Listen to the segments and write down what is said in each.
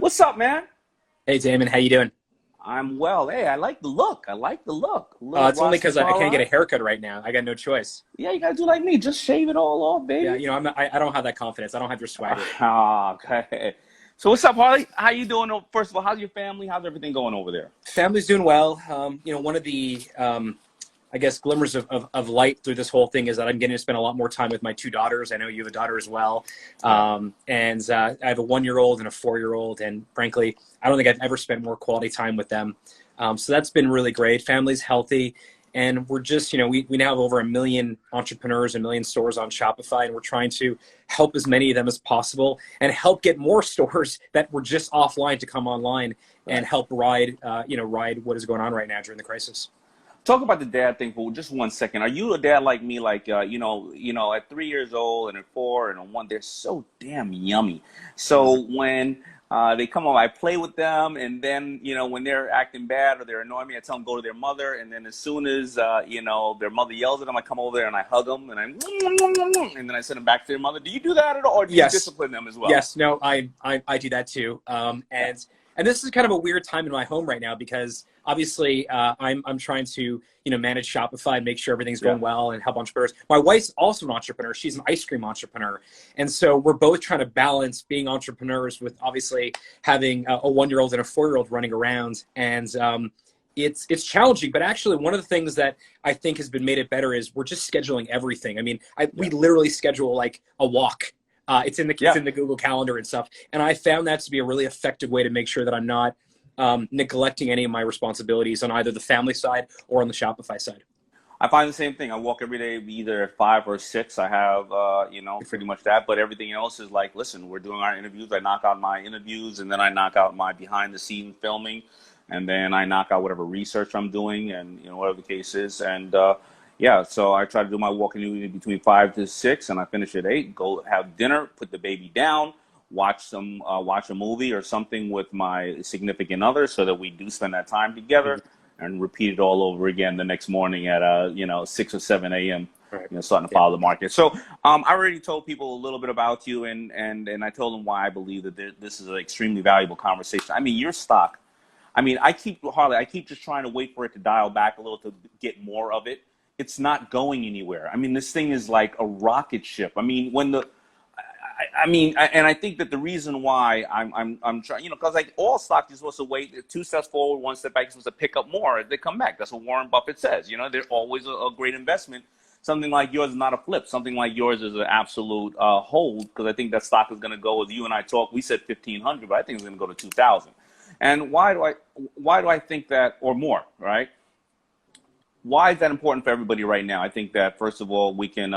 What's up, man? Hey Damon, how you doing? I'm well. Hey, I like the look. I like the look. A little It's only because I can't get a Rastafari. haircut right now. I got no choice. Yeah, you gotta do like me. Just shave it all off, Yeah, baby. you know, I don't have that confidence. I don't have your swagger. Ah, okay. So what's up, Harley? How you doing? First of all, how's your family? How's everything going over there? Family's doing well. One of the I guess glimmers of light through this whole thing is that I'm getting to spend a lot more time with my two daughters. I know you have a daughter as well, Yeah. and I have a 1-year-old and a 4-year-old, and frankly, I don't think I've ever spent more quality time with them. So that's been really great. Family's healthy. And we're just, we now have over 1 million entrepreneurs, 1 million stores on Shopify, and we're trying to help as many of them as possible and help get more stores that were just offline to come online and help ride what is going on right now during the crisis. Talk about the dad thing for just 1 second. Are you a dad like me? Like, at 3 years old and at 4 and at 1, they're so damn yummy. So when they come over, I play with them, and then when they're acting bad or they're annoying me, I tell them go to their mother, and then as soon as their mother yells at them, I come over there and I hug them and and then I send them back to their mother. Do you do that at all, or do you Yes. discipline them as well? Yes, no, I do that too. And this is kind of a weird time in my home right now because obviously I'm trying to manage Shopify and make sure everything's going well and help entrepreneurs. My wife's also an entrepreneur. She's an ice cream entrepreneur, and so we're both trying to balance being entrepreneurs with obviously having a 1-year-old and a 4-year-old running around. And it's challenging, but actually one of the things that I think has been made it better is we're just scheduling everything. I mean, we literally schedule like a walk. It's in the Google Calendar and stuff. And I found that to be a really effective way to make sure that I'm not neglecting any of my responsibilities on either the family side or on the Shopify side. I find the same thing. I walk every day, either at 5 or 6. I have, pretty much that. But everything else is like, listen, we're doing our interviews. I knock out my interviews, and then I knock out my behind-the-scenes filming, and then I knock out whatever research I'm doing, and whatever the case is. And so I try to do my walking between 5 to 6, and I finish at 8. Go have dinner, put the baby down, watch a movie or something with my significant other, so that we do spend that time together. And repeat it all over again the next morning at 6 or 7 a.m. Starting to follow the market. So I already told people a little bit about you, and I told them why I believe that this is an extremely valuable conversation. I mean, your stock. I mean, I keep just trying to wait for it to dial back a little to get more of it. It's not going anywhere. I mean, this thing is like a rocket ship. I mean, and I think that the reason why I'm trying, because like all stocks, you're supposed to wait 2 steps forward, 1 step back. You're supposed to pick up more as they come back. That's what Warren Buffett says. They're always a great investment. Something like yours is not a flip. Something like yours is an absolute hold, because I think that stock is going to go, as you and I talk, we said 1,500, but I think it's going to go to 2,000. And why do I think that, or more, right? Why is that important for everybody right now? I think that, first of all, we can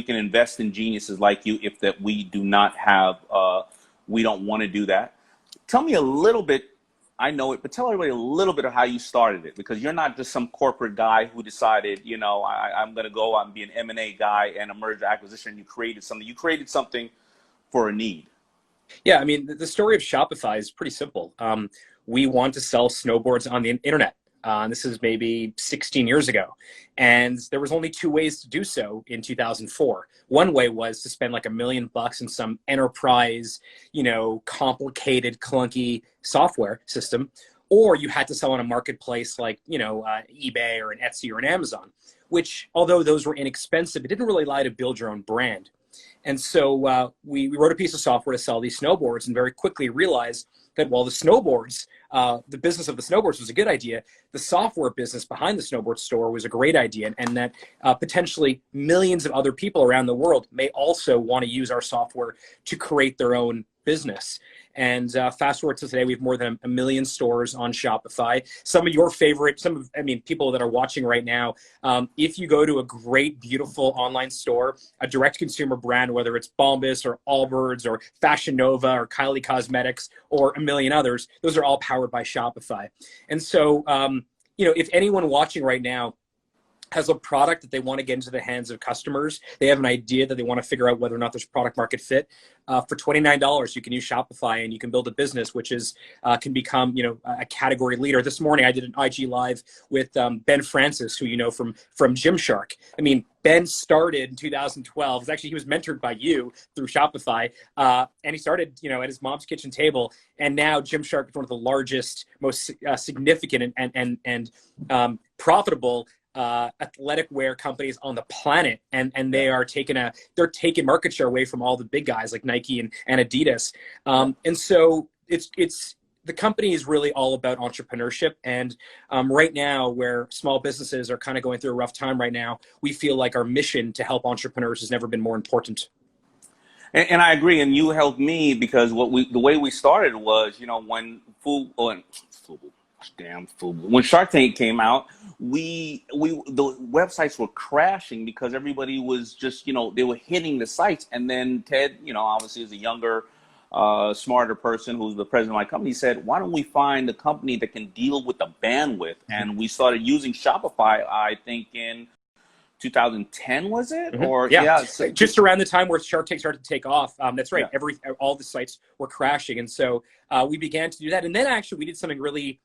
invest in geniuses like you if that we do not have, we don't want to do that. Tell me a little bit, I know it, but tell everybody a little bit of how you started it, because you're not just some corporate guy who decided, I'm going to go out and be an M&A guy and a merger acquisition. You created something for a need. Yeah, I mean, the story of Shopify is pretty simple. We want to sell snowboards on the internet. This is maybe 16 years ago. And there was only 2 ways to do so in 2004. One way was to spend like $1 million in some enterprise, complicated, clunky software system, or you had to sell on a marketplace like, eBay or an Etsy or an Amazon, which, although those were inexpensive, it didn't really allow you to build your own brand. And so we wrote a piece of software to sell these snowboards, and very quickly realized that while the snowboards, the business of the snowboards was a good idea, the software business behind the snowboard store was a great idea, and that potentially millions of other people around the world may also want to use our software to create their own business. And fast forward to today, we have more than 1 million stores on Shopify. Some of your favorite, people that are watching right now, if you go to a great, beautiful online store, a direct consumer brand, whether it's Bombas or Allbirds or Fashion Nova or Kylie Cosmetics or a million others, those are all powered by Shopify. And so, if anyone watching right now has a product that they want to get into the hands of customers. They have an idea that they want to figure out whether or not there's product market fit. For $29, you can use Shopify and you can build a business, which is can become a category leader. This morning, I did an IG live with Ben Francis, who you know from Gymshark. I mean, Ben started in 2012. Actually, he was mentored by you through Shopify, and he started at his mom's kitchen table. And now Gymshark is one of the largest, most significant and profitable athletic wear companies on the planet, and they're taking market share away from all the big guys like Nike and Adidas. And so it's the company is really all about entrepreneurship. And right now, where small businesses are kind of going through a rough time right now, we feel like our mission to help entrepreneurs has never been more important. And I agree, and you helped me because the way we started was, when when Shark Tank came out, the websites were crashing because everybody was just, they were hitting the sites. And then Ted, obviously is a younger, smarter person who's the president of my company, said, why don't we find a company that can deal with the bandwidth? And we started using Shopify, I think in 2010, was it? Mm-hmm. Or so just around the time where Shark Tank started to take off. That's right. Yeah. All the sites were crashing. And so we began to do that. And then actually we did something really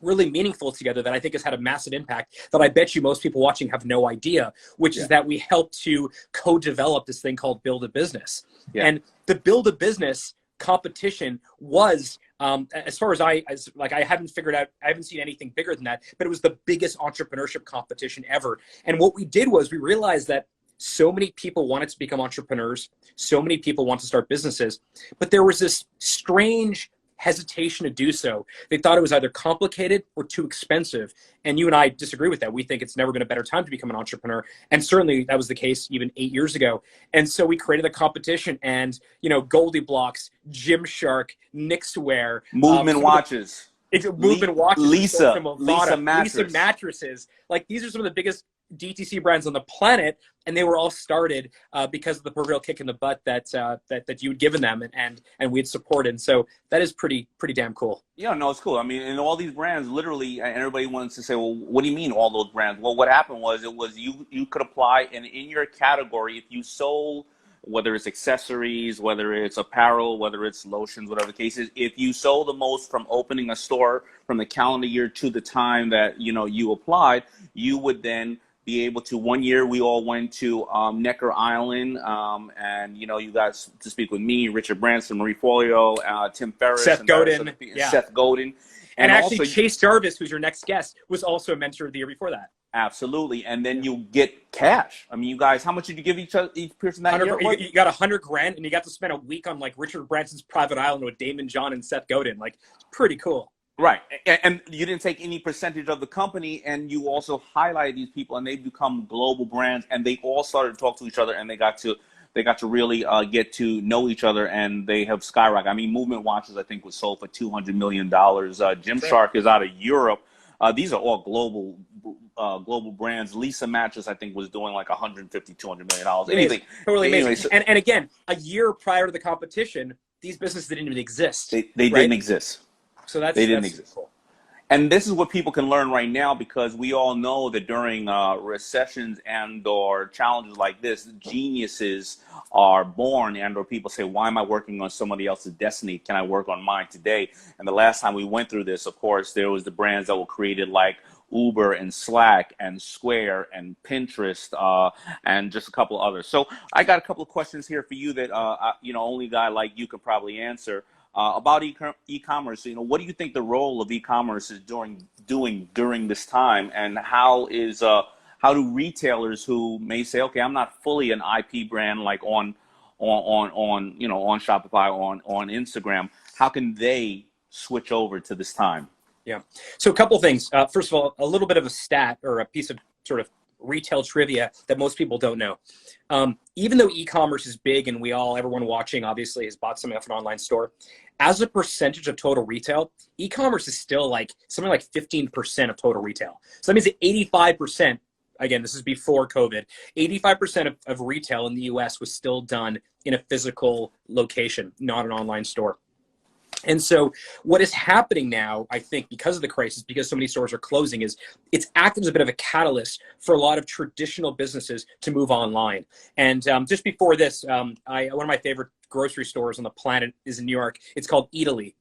meaningful together that I think has had a massive impact that I bet you most people watching have no idea, which is that we helped to co-develop this thing called Build a Business. Yeah. And the Build a Business competition was, as far as I haven't figured out, I haven't seen anything bigger than that, but it was the biggest entrepreneurship competition ever. And what we did was we realized that so many people wanted to become entrepreneurs. So many people want to start businesses, but there was this strange hesitation to do so. They thought it was either complicated or too expensive. And you and I disagree with that. We think it's never been a better time to become an entrepreneur. And certainly that was the case even 8 years ago. And so we created a competition, and, Goldie Blocks, Gymshark, Nixwear, Movement watches. Movement watches. Lisa mattresses. Like, these are some of the biggest DTC brands on the planet, and they were all started because of the proverbial kick in the butt that you had given them and we had supported. And so that is pretty damn cool. Yeah, no, it's cool. I mean, and all these brands, literally, and everybody wants to say, well, what do you mean all those brands? Well, what happened was you could apply, and in your category, if you sold, whether it's accessories, whether it's apparel, whether it's lotions, whatever the case is, if you sold the most from opening a store from the calendar year to the time that you applied, you would then be able to. One year we all went to Necker Island, and you guys to speak with me, Richard Branson, Marie Folio, Tim Ferriss, Seth Godin, Seth Godin, and actually also, Chase Jarvis, who's your next guest, was also a mentor the year before that. Absolutely, and then you get cash. I mean, you guys, how much did you give each person that year? You got $100,000, and you got to spend a week on like Richard Branson's private island with DAYMOND JOHN and Seth Godin. Like, it's pretty cool. Right, and you didn't take any percentage of the company, and you also highlight these people, and they become global brands, and they all started to talk to each other, and they got to really get to know each other, and they have skyrocketed. I mean, Movement watches, I think, was sold for $200 million. Gymshark is out of Europe. These are all global brands. Lisa Mattress, I think, was doing like $150, $200 million. Anything. Totally amazing. And again, a year prior to the competition, these businesses didn't even exist. They didn't exist. So they didn't exist. Cool. And this is what people can learn right now, because we all know that during recessions and or challenges like this, geniuses are born, and or people say, why am I working on somebody else's destiny? Can I work on mine today? And the last time we went through this, of course, there was the brands that were created like Uber and Slack and Square and Pinterest and just a couple others. So I got a couple of questions here for you that only a guy like you could probably answer. About e-commerce, what do you think the role of e-commerce is doing during this time, and how do retailers who may say, okay, I'm not fully an IP brand like on Shopify, on Instagram, how can they switch over to this time? Yeah, so a couple things. First of all, a little bit of a stat or a piece of sort of retail trivia that most people don't know. Even though e-commerce is big and everyone watching obviously has bought something off an online store, as a percentage of total retail, e-commerce is still like something like 15% of total retail. So that means that 85%, again, this is before COVID, 85% of retail in the US was still done in a physical location, not an online store. And so what is happening now, I think, because of the crisis, because so many stores are closing, is it's acting as a bit of a catalyst for a lot of traditional businesses to move online. And just before this, one of my favorite grocery stores on the planet is in New York. It's called Eataly.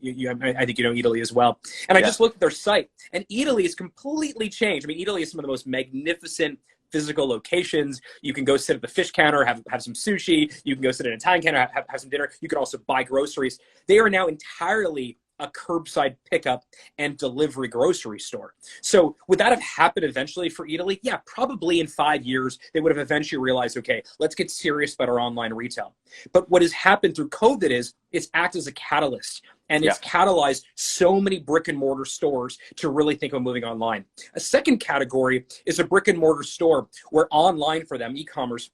I think you know Eataly as well. And I just looked at their site, and Eataly is completely changed. I mean, Eataly is some of the most magnificent physical locations. You can go sit at the fish counter, have some sushi. You can go sit at an Italian counter, have some dinner. You can also buy groceries. They are now entirely a curbside pickup and delivery grocery store. So would that have happened eventually for Eataly? Yeah, probably in 5 years, they would have eventually realized, okay, let's get serious about our online retail. But what has happened through COVID is it's acted as a catalyst. And it's catalyzed so many brick and mortar stores to really think of moving online. A second category is a brick and mortar store where online for them, e-commerce,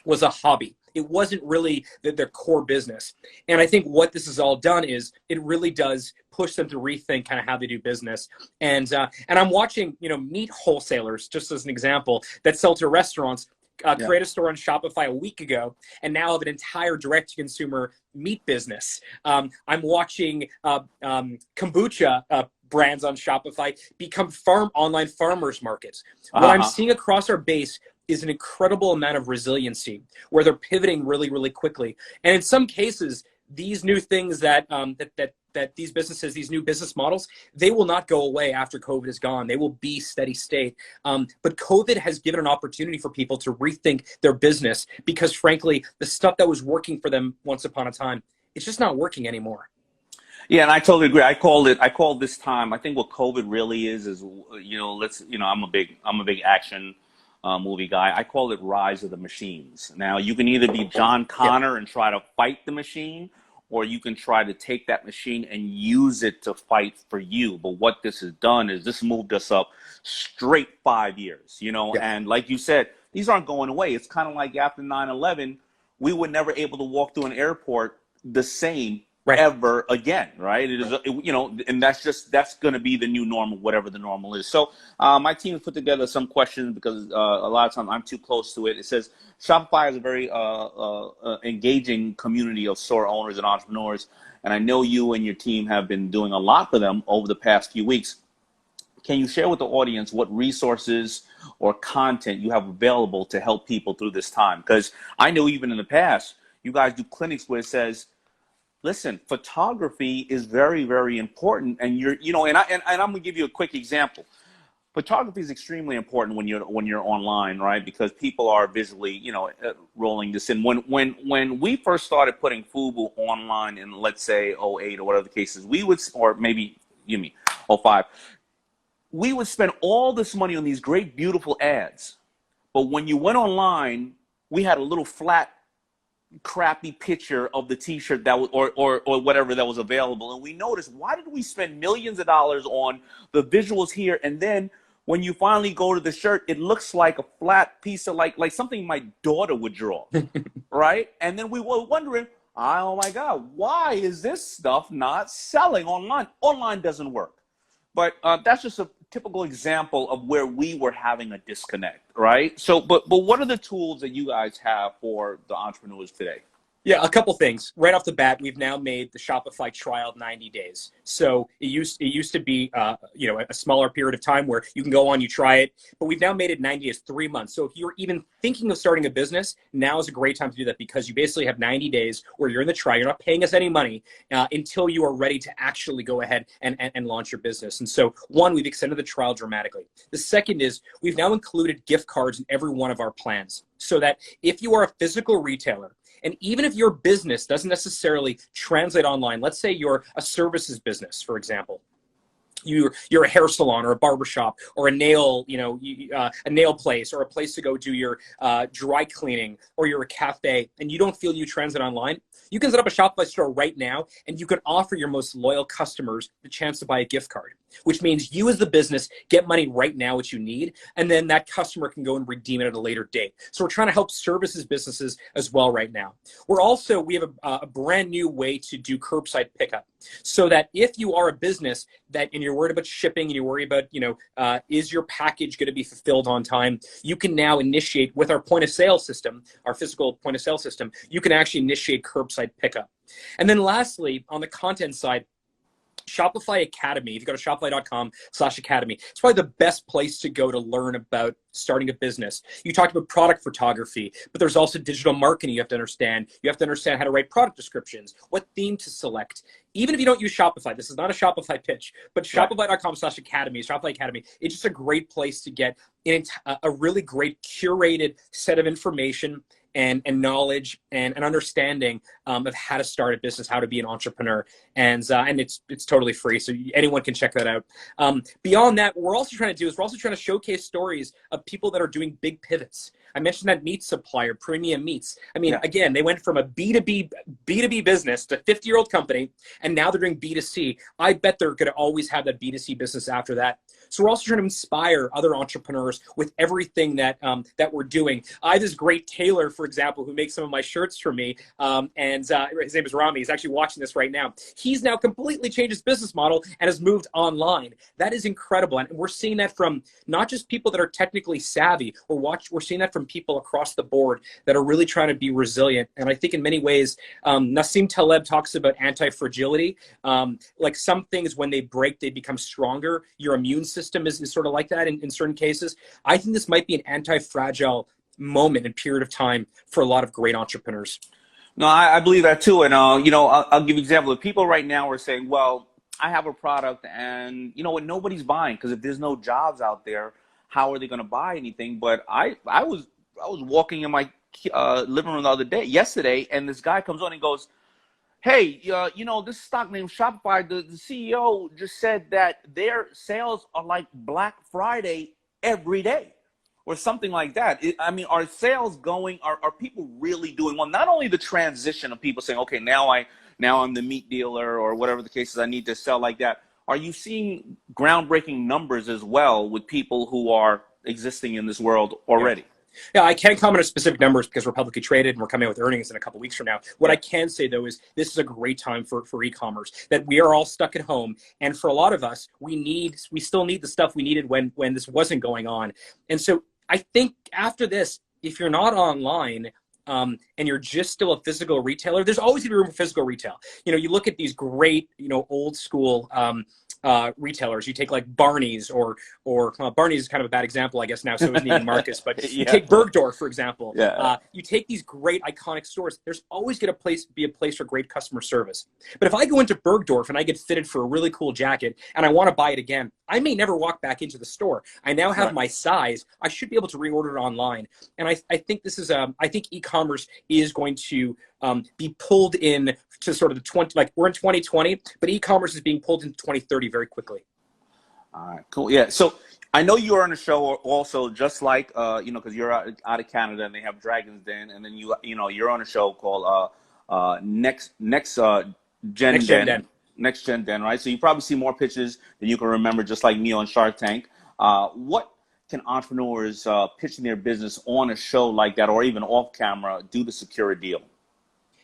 was a hobby. It wasn't really their core business. And I think what this has all done is it really does push them to rethink kind of how they do business. And I'm watching, meat wholesalers, just as an example, that sell to restaurants, create a store on Shopify a week ago, and now have an entire direct-to-consumer meat business. I'm watching kombucha brands on Shopify become online farmers markets. What I'm seeing across our base is an incredible amount of resiliency, where they're pivoting really, really quickly. And in some cases, these new things that these businesses, these new business models, they will not go away after COVID is gone. They will be steady state. But COVID has given an opportunity for people to rethink their business because, frankly, the stuff that was working for them once upon a time, it's just not working anymore. Yeah, and I totally agree. I called this time. I think what COVID really is I'm a big action movie guy. I call it Rise of the Machines. Now, you can either be John Connor and try to fight the machine, or you can try to take that machine and use it to fight for you. But what this has done is this moved us up straight 5 years, and like you said, these aren't going away. It's kind of like after 9/11, we were never able to walk through an airport the same ever again, right? It is, and that's going to be the new normal, whatever the normal is. So my team has put together some questions because a lot of times I'm too close to it. It says Shopify is a very engaging community of store owners and entrepreneurs, and I know you and your team have been doing a lot for them over the past few weeks. Can you share with the audience what resources or content you have available to help people through this time? Because I know even in the past, you guys do clinics where it says, listen, photography is very, very important, and I'm going to give you a quick example. Photography is extremely important when you're online, right? Because people are visually, rolling this in. When we first started putting FUBU online in, let's say, '08 or whatever the case is, or maybe '05, we would spend all this money on these great, beautiful ads, but when you went online, we had a little flat, crappy picture of the t-shirt that was or whatever that was available, and we noticed, why did we spend millions of dollars on the visuals here, and then when you finally go to the shirt, it looks like a flat piece of like something my daughter would draw, right? And then we were wondering, oh my God, why is this stuff not selling online? Online doesn't work. But that's just a typical example of where we were having a disconnect, right? So, but what are the tools that you guys have for the entrepreneurs today? Yeah, a couple things. Right off the bat, we've now made the Shopify trial 90 days. So it used to be a smaller period of time where you can go on, you try it, but we've now made it 90 days, 3 months. So if you're even thinking of starting a business, now is a great time to do that, because you basically have 90 days where you're in the trial. You're not paying us any money until you are ready to actually go ahead and launch your business. And so, one, we've extended the trial dramatically. The second is we've now included gift cards in every one of our plans, so that if you are a physical retailer, and even if your business doesn't necessarily translate online, let's say you're a services business, for example, you're a hair salon or a barbershop or a nail place or a place to go do your dry cleaning, or you're a cafe and you don't feel you translate online, you can set up a Shopify store right now, and you can offer your most loyal customers the chance to buy a gift card, which means you as the business get money right now, which you need, and then that customer can go and redeem it at a later date. So we're trying to help services businesses as well right now. We have a brand new way to do curbside pickup, so that if you are a business that and you're worried about shipping and you worry about, is your package going to be fulfilled on time? You can now initiate with our point of sale system, our physical point of sale system, you can actually initiate curbside pickup. And then lastly, on the content side, Shopify Academy, if you go to shopify.com/academy, it's probably the best place to go to learn about starting a business. You talked about product photography, but there's also digital marketing you have to understand. You have to understand how to write product descriptions, what theme to select. Even if you don't use Shopify, this is not a Shopify pitch, but shopify.com/academy, Shopify Academy, it's just a great place to get a really great curated set of information and knowledge and an understanding of how to start a business, how to be an entrepreneur, and it's totally free, so anyone can check that out. Beyond that, what we're also trying to showcase stories of people that are doing big pivots. I mentioned that meat supplier, Premium Meats. I mean, again, they went from a B2B business to a 50-year-old company, and now they're doing B2C. I bet they're going to always have that B2C business after that. So we're also trying to inspire other entrepreneurs with everything that we're doing. I have this great tailor, for example, who makes some of my shirts for me, and his name is Rami. He's actually watching this right now. He's now completely changed his business model and has moved online. That is incredible, and we're seeing that from not just people that are technically savvy. We're seeing that from people across the board that are really trying to be resilient. And I think in many ways, Nassim Taleb talks about anti-fragility. Like some things, when they break, they become stronger. Your immune system is sort of like that in certain cases. I think this might be an anti-fragile moment and period of time for a lot of great entrepreneurs. No, I believe that too. And, I'll give you an example. If people right now are saying, well, I have a product and you know what, nobody's buying, because if there's no jobs out there, how are they going to buy anything? But I was walking in my living room yesterday, and this guy comes on and goes, hey, this stock named Shopify, the CEO just said that their sales are like Black Friday every day, or something like that. Are sales going, are people really doing well? Not only the transition of people saying, okay, now I'm the meat dealer or whatever the case is, I need to sell like that. Are you seeing groundbreaking numbers as well with people who are existing in this world already? Yeah, I can't comment on specific numbers because we're publicly traded and we're coming out with earnings in a couple weeks from now. What I can say, though, is this is a great time for e-commerce, that we are all stuck at home. And for a lot of us, we still need the stuff we needed when this wasn't going on. And so I think after this, if you're not online, and you're just still a physical retailer, there's always going to be room for physical retail. You look at these great, old school retailers. You take like Barney's or Barney's is kind of a bad example, I guess now, so is Neiman Marcus, but you take Bergdorf, for example. You take these great iconic stores, there's always going to be a place for great customer service. But if I go into Bergdorf and I get fitted for a really cool jacket and I want to buy it again, I may never walk back into the store. I now have my size. I should be able to reorder it online. And I think this is, I think e-commerce is going to be pulled in to sort of we're in 2020, but e-commerce is being pulled into 2030 very quickly. All right, cool. Yeah. So I know you are on a show also, just like, because you're out of Canada and they have Dragon's Den, and then you're on a show called Next Gen Den, right? So you probably see more pitches than you can remember, just like me on Shark Tank. What can entrepreneurs pitching their business on a show like that, or even off camera, do to secure a deal?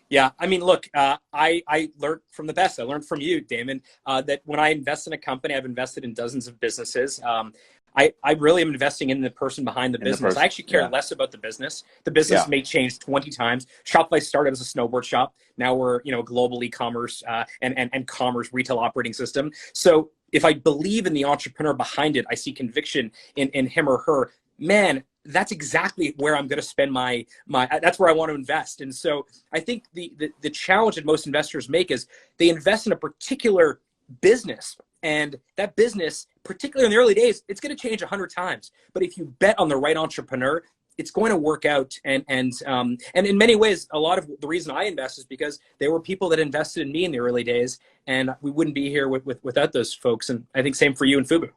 Yeah, look, I learned from the best. I learned from you, Damon, that when I invest in a company, I've invested in dozens of businesses. I really am investing in the person behind the business. I actually care less about the business. The business may change 20 times. Shopify started as a snowboard shop. Now we're, a global e-commerce and commerce retail operating system. So if I believe in the entrepreneur behind it, I see conviction in him or her, man, that's exactly where I'm going to spend that's where I want to invest. And so I think the challenge that most investors make is they invest in a particular business, and that business, particularly in the early days, it's going to change 100 times. But if you bet on the right entrepreneur, it's going to work out. And in many ways, a lot of the reason I invest is because there were people that invested in me in the early days, and we wouldn't be here without those folks. And I think same for you and FUBU.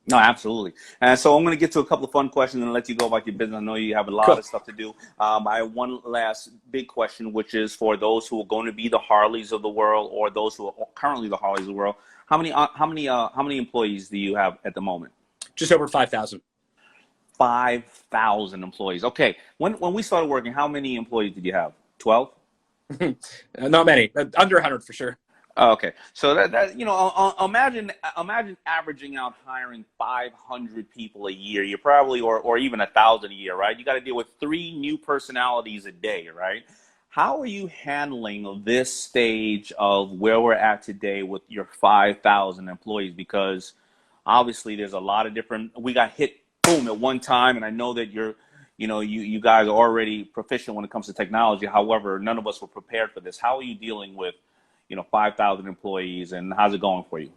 No, absolutely. And so I'm going to get to a couple of fun questions and let you go about your business. I know you have a lot of stuff to do. I have one last big question, which is for those who are going to be the Harleys of the world, or those who are currently the Harleys of the world. How many employees do you have at the moment? Just over 5,000. 5,000 employees. Okay. When we started working, how many employees did you have? 12? Not many. Under 100 for sure. Okay, so that imagine averaging out hiring 500 people a year. You're probably or even 1,000 a year, right? You got to deal with 3 new personalities a day, right? How are you handling this stage of where we're at today with your 5,000 employees? Because obviously there's a lot of different. We got hit boom at one time, and I know that you guys are already proficient when it comes to technology. However, none of us were prepared for this. How are you dealing with 5,000 employees, and how's it going for you?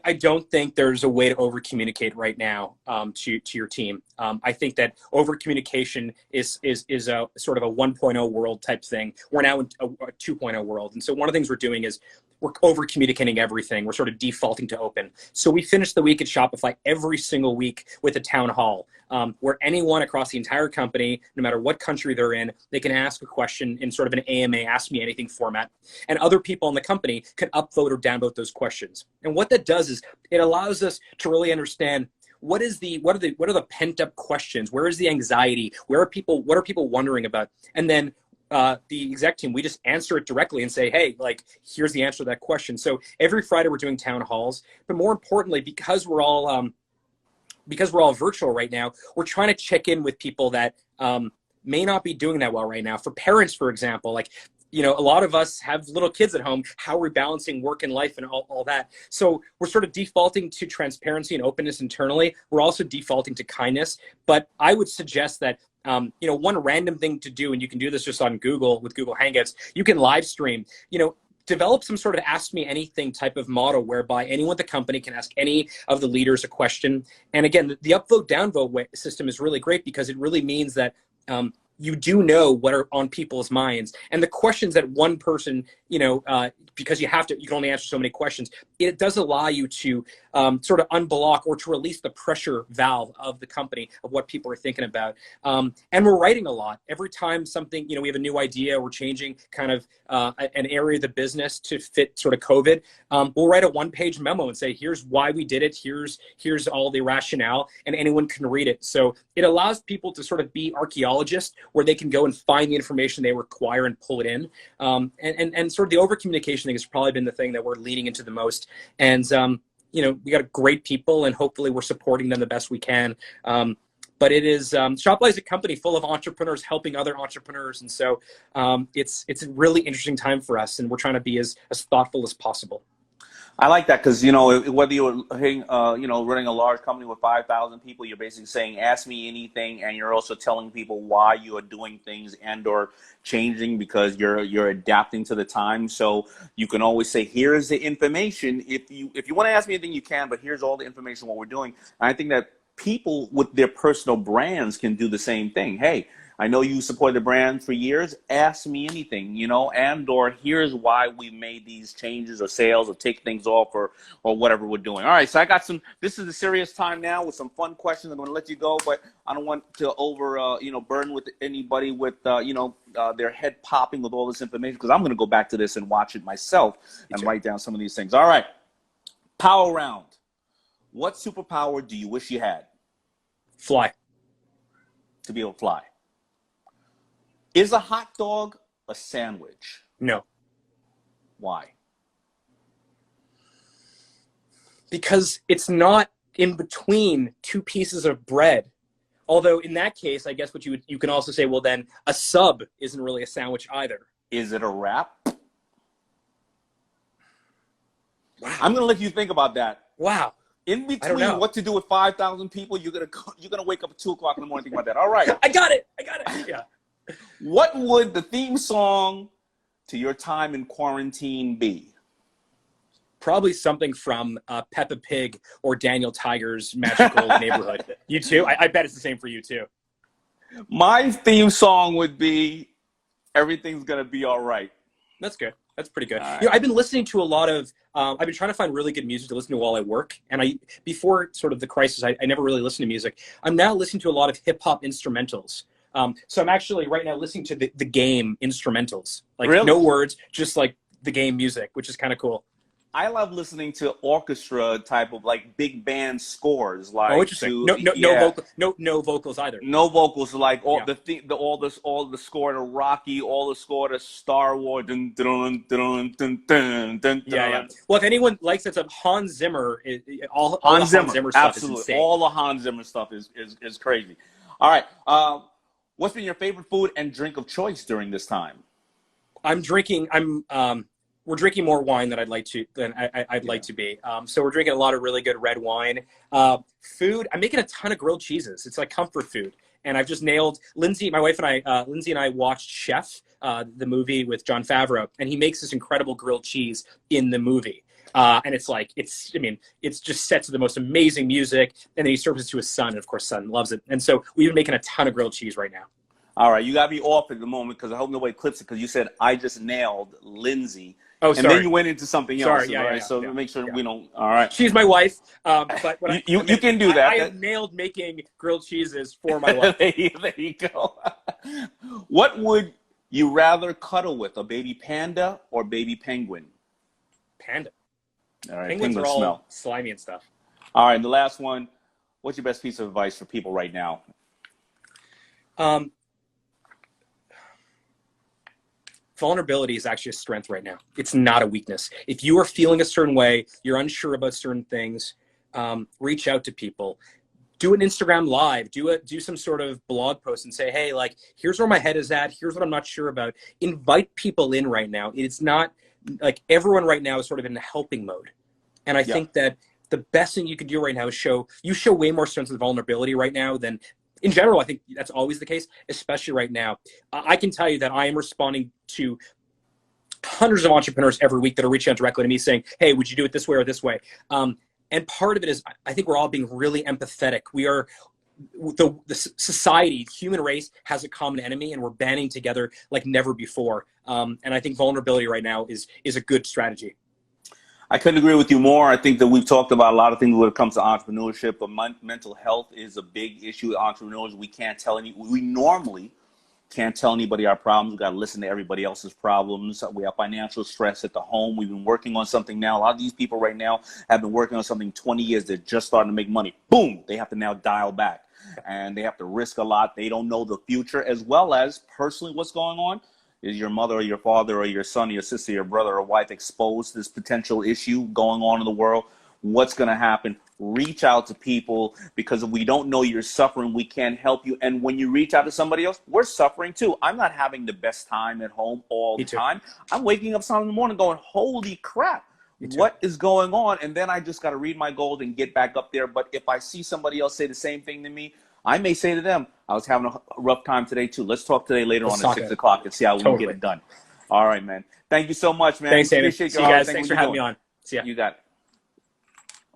I don't think there's a way to over communicate right now to your team. I think that over communication is a sort of a 1.0 world type thing. We're now in a 2.0 world. And so one of the things we're doing is we're over communicating everything. We're sort of defaulting to open. So we finish the week at Shopify every single week with a town hall where anyone across the entire company, no matter what country they're in, they can ask a question in sort of an AMA, ask me anything format. And other people in the company can upvote or downvote those questions. And what that does is it allows us to really understand what are the pent up questions? Where is the anxiety? What are people wondering about? And then the exec team, we just answer it directly and say, hey, like, here's the answer to that question. So every Friday we're doing town halls, but more importantly, because we're all virtual right now, we're trying to check in with people that may not be doing that well right now. For parents, for example, like, a lot of us have little kids at home. How are we balancing work and life and all that? So we're sort of defaulting to transparency and openness internally. We're also defaulting to kindness. But I would suggest that, one random thing to do, and you can do this just on Google with Google Hangouts, you can live stream, develop some sort of ask me anything type of model whereby anyone at the company can ask any of the leaders a question. And again, the upvote downvote system is really great because it really means that you do know what are on people's minds, and the questions that one person, because you can only answer so many questions. It does allow you to sort of unblock or to release the pressure valve of the company of what people are thinking about. And we're writing a lot. Every time something, we have a new idea, we're changing kind of an area of the business to fit sort of COVID. We'll write a 1-page memo and say, here's why we did it. Here's all the rationale, and anyone can read it. So it allows people to sort of be archaeologists where they can go and find the information they require and pull it in. And sort of the over communication thing has probably been the thing that we're leaning into the most. And, we got great people, and hopefully we're supporting them the best we can. But it is, Shopify is a company full of entrepreneurs helping other entrepreneurs. And so it's a really interesting time for us, and we're trying to be as thoughtful as possible. I like that because, whether you're, running a large company with 5,000 people, you're basically saying, ask me anything. And you're also telling people why you are doing things and or changing because you're adapting to the time. So you can always say, here's the information. If you want to ask me anything, you can, but here's all the information, what we're doing. And I think that people with their personal brands can do the same thing. Hey, I know you support the brand for years. Ask me anything, and or here's why we made these changes or sales or take things off or whatever we're doing. All right, so I got this is a serious time now with some fun questions. I'm going to let you go, but I don't want to burden with anybody with, their head popping with all this information, because I'm going to go back to this and watch it myself and write down some of these things. All right, power round. What superpower do you wish you had? Fly. To be able to fly. Is a hot dog a sandwich? No. Why? Because it's not in between two pieces of bread. Although in that case, I guess what you can also say, well, then a sub isn't really a sandwich either. Is it a wrap? Wow. I'm gonna let you think about that. Wow. In between what to do with 5,000 people, you're gonna wake up at 2:00 in the morning and think about that. All right. I got it. Yeah. What would the theme song to your time in quarantine be? Probably something from Peppa Pig or Daniel Tiger's Magical Neighborhood. You too? I bet it's the same for you too. My theme song would be Everything's Gonna Be All Right. That's good. That's pretty good. Right. I've been listening to a lot of, I've been trying to find really good music to listen to while I work. And before sort of the crisis, I never really listened to music. I'm now listening to a lot of hip hop instrumentals. So I'm actually right now listening to the game instrumentals. Like, really? No words, just like the game music, which is kind of cool. I love listening to orchestra type of like big band scores. Like, Oh, interesting. No vocals either. No vocals, like all Yeah. all the score to Rocky, all the score to Star Wars. Dun, dun, dun, dun, dun, dun, Yeah, yeah. dun. Well, if anyone likes it, Hans Zimmer, all the Hans Hans Zimmer stuff absolutely. is insane. All the Hans Zimmer stuff is crazy. All right. What's been your favorite food and drink of choice during this time? We're drinking more wine than I'd like to be. So we're drinking a lot of really good red wine. Food, I'm making a ton of grilled cheeses. It's like comfort food. And I've just nailed Lindsay, my wife and I, Lindsay and I watched Chef, the movie with Jon Favreau, and he makes this incredible grilled cheese in the movie. And it's just set to the most amazing music. And then he serves it to his son, and of course, son loves it. And so we've been making a ton of grilled cheese right now. All right, you got to be off at the moment because I hope nobody clips it because you said I just nailed Lindsay. Oh, and sorry. then you went into something else. Sorry, yeah, so yeah, make sure yeah. we don't. All right. She's my wife, but you can do that. I have nailed making grilled cheeses for my wife. there you go. What would you rather cuddle with, a baby panda or baby penguin? Panda. All right, Penguins are all smell. slimy and stuff. All right, and the last one. What's your best piece of advice for people right now? Vulnerability is actually a strength right now. It's not a weakness. If you are feeling a certain way, you're unsure about certain things, reach out to people. Do an Instagram live, do some sort of blog post and say, hey, like, here's where my head is at. Here's what I'm not sure about. Invite people in right now. It's not like everyone right now is sort of in the helping mode. And I think that the best thing you can do right now is show way more strength and vulnerability right now than in general. I think that's always the case, especially right now. I can tell you that I am responding to hundreds of entrepreneurs every week that are reaching out directly to me saying, hey, would you do it this way or this way? And part of it is I think we're all being really empathetic. We are the society, human race has a common enemy, and we're banding together like never before. And I think vulnerability right now is a good strategy. I couldn't agree with you more. I think that we've talked about a lot of things when it comes to entrepreneurship, but mental health is a big issue with entrepreneurs. We normally can't tell anybody our problems. We've got to listen to everybody else's problems. We have financial stress at the home. We've been working on something now. A lot of these people right now have been working on something 20 years. They're just starting to make money. Boom, they have to now dial back. And they have to risk a lot. They don't know the future, as well as personally what's going on. Is your mother or your father or your son or your sister, your brother or wife exposed to this potential issue going on in the world? What's going to happen? Reach out to people, because if we don't know you're suffering, we can't help you. And when you reach out to somebody else, we're suffering too. I'm not having the best time at home all the time. I'm waking up Sunday in the morning going, holy crap, what is going on? And then I just got to read my goals and get back up there. But if I see somebody else say the same thing to me, I may say to them, I was having a rough time today too. Let's talk today later on at 6 o'clock and see how we can get it done. All right, man. Thank you so much, man. Thanks, Amy. Appreciate See you guys. Thanks for having me on. See ya. You got it.